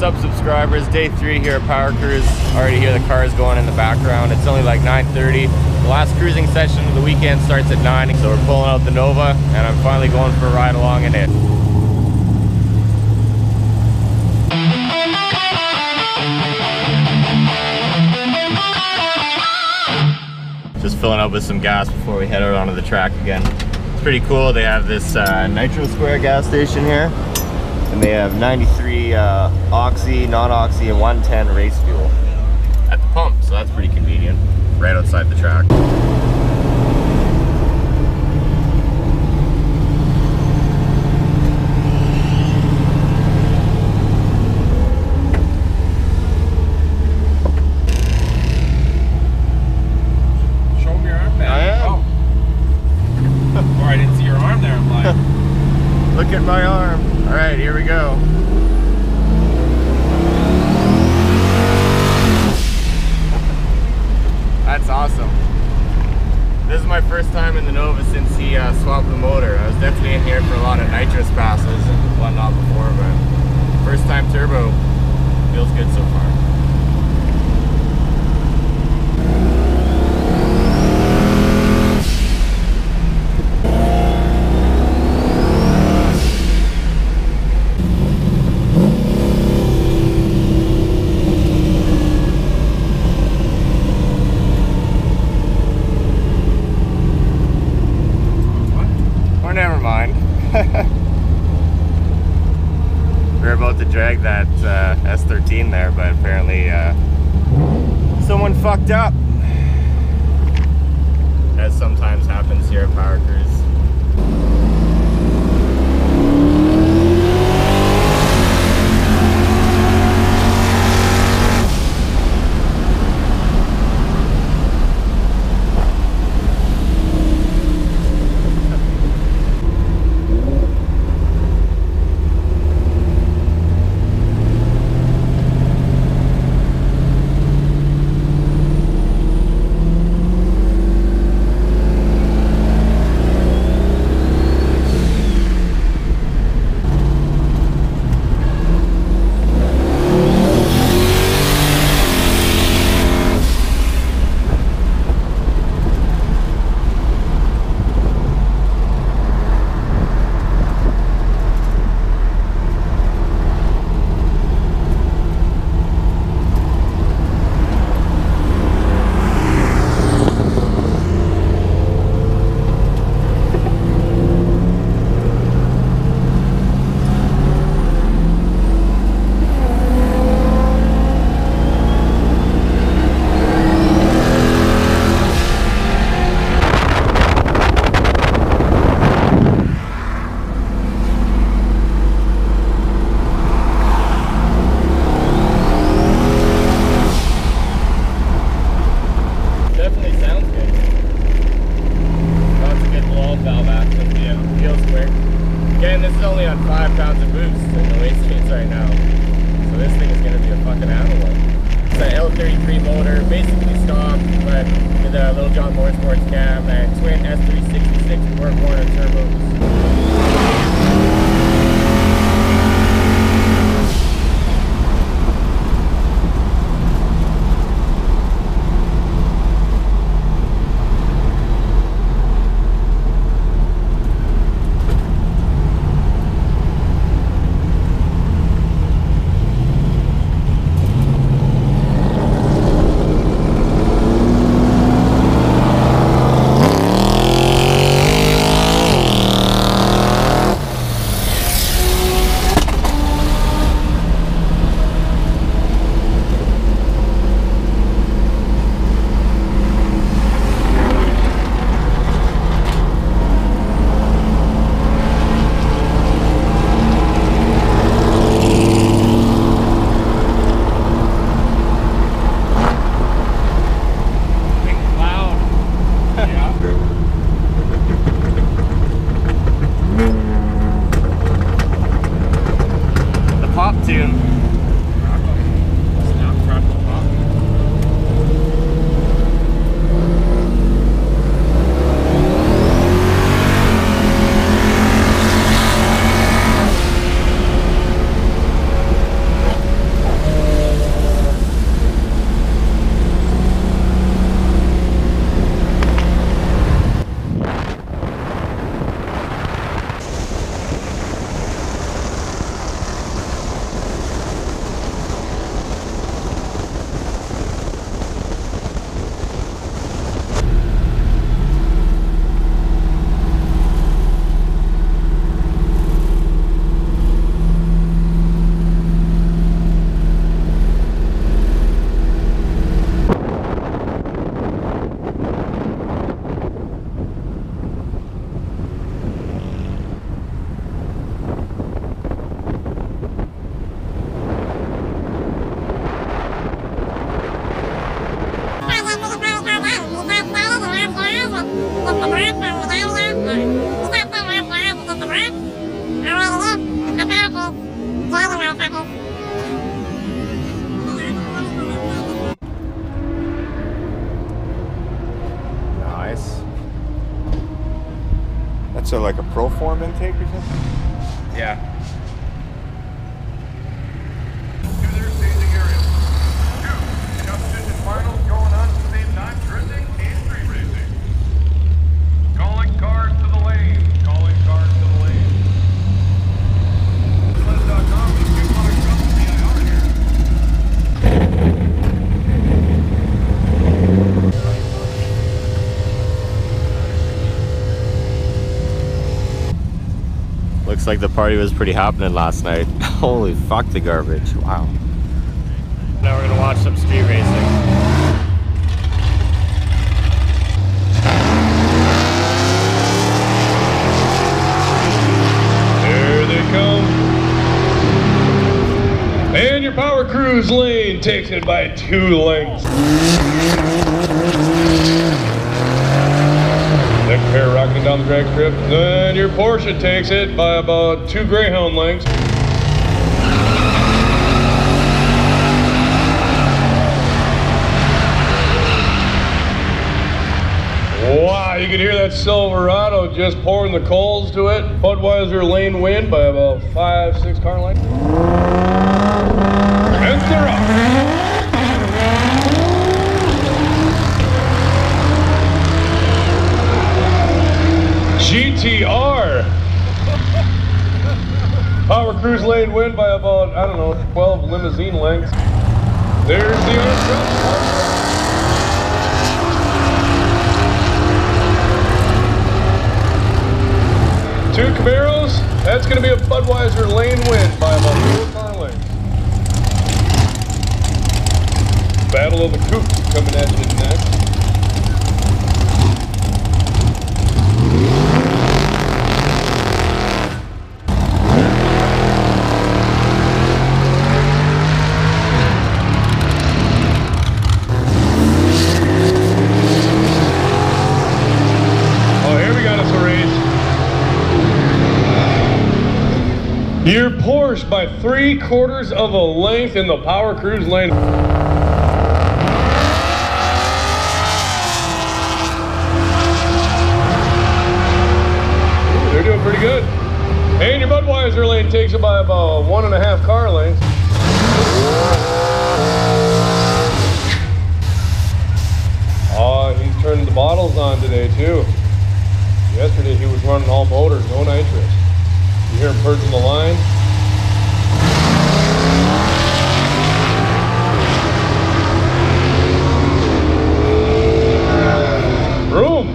up, subscribers? Day 3 here at Powercruise. Already hear the cars going in the background. It's only like 9:30. The last cruising session of the weekend starts at 9, so we're pulling out the Nova, and I'm finally going for a ride along in it. Just filling up with some gas before we head out onto the track again. It's pretty cool. They have this Nitro Square gas station here, and they have 93 oxy, non-oxy, and 110 race fuel at the pump, so that's pretty convenient, right outside the track. Look at my arm. All right, here we go. That's awesome. This is my first time in the Nova since he swapped the motor. I was definitely in here for a lot of nitrous passes and whatnot before, but first time turbo feels good so far. Never mind. We're about to drag that S13 there, but apparently someone fucked up. As sometimes happens here at Powercruise. Again, this is only on 5 pounds of boost in the weight streets right now, so this thing is going to be a fucking animal. It's an L33 motor, basically stock, but with a Little John Motorsports cam and twin S366 Borg Warner turbos. So like a Proform intake or something? Yeah. To their staging area. 2 competition finals going on at the same time, drifting and street racing. Calling cars to the lane. Calling cars to the lane. Sled.com with 2 cars up to VIR here. Looks like the party was pretty happening last night. Holy fuck, the garbage. Wow. Now we're gonna watch some street racing. There they come. And your Powercruise lane takes it by 2 lengths. Next pair rocking down the drag strip. Then your Porsche takes it by about 2 Greyhound lengths. Wow, you can hear that Silverado just pouring the coals to it. Budweiser lane win by about 5-6 car lengths. And they're up. GTR. Powercruise lane win by about, I don't know, 12 limousine lengths. There's the Hotrod. 2 Camaros, that's going to be a Budweiser lane win by about 4 car lengths. Battle of the Coupes coming at you next. Your Porsche by 3/4 of a length in the Powercruise lane. Ooh, they're doing pretty good. And your Budweiser lane takes it by about 1.5 car lengths. Oh, he's turning the bottles on today too. Yesterday he was running all motors, no nitrous. You hear him purging the line? Room!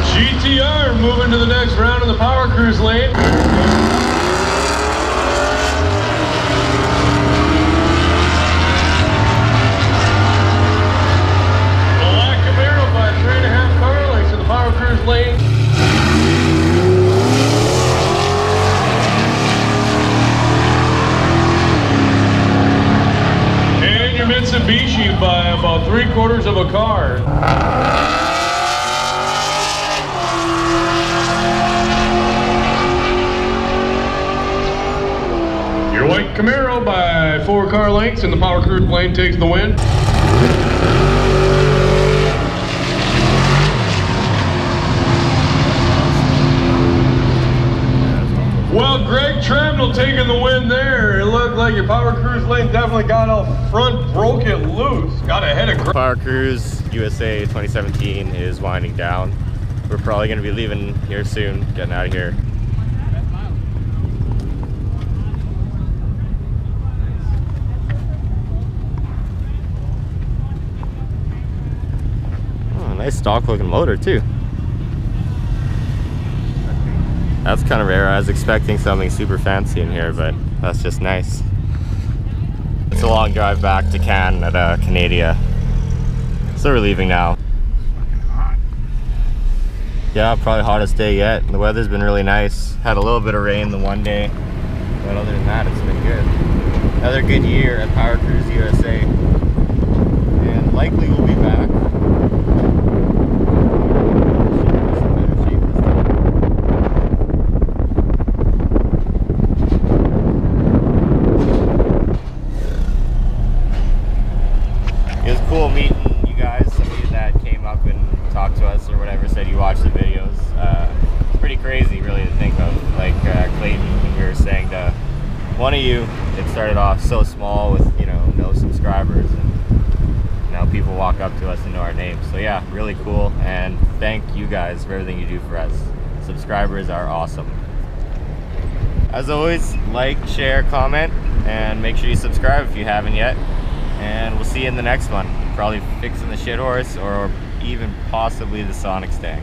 GTR moving to the next round in the Powercruise lane. Lane. And your Mitsubishi by about 3/4 of a car. Your white Camaro by 4 car lengths in the Powercruise lane takes the win. Well, Greg Tramnell taking the win there. It looked like your Powercruise lane definitely got out front, broke it loose. Got ahead of Powercruise USA 2017 is winding down. We're probably going to be leaving here soon, getting out of here. Oh, nice stock looking motor too. That's kind of rare. I was expecting something super fancy in here, but that's just nice. It's a long drive back to Cannes at Canada. So we're leaving now. Yeah, probably hottest day yet. The weather's been really nice. Had a little bit of rain the one day, but other than that, it's been good. Another good year at Powercruise USA. And likely we'll be back. you watch the videos. It's pretty crazy really to think of. Like Clayton, you were saying to one of you, it started off so small with, you know, no subscribers, and now people walk up to us and know our names. So yeah, really cool, and thank you guys for everything you do for us. Subscribers are awesome. As always, like, share, comment, and make sure you subscribe if you haven't yet. And we'll see you in the next one. Probably fixing the shit horse or even possibly the Sonic Stang.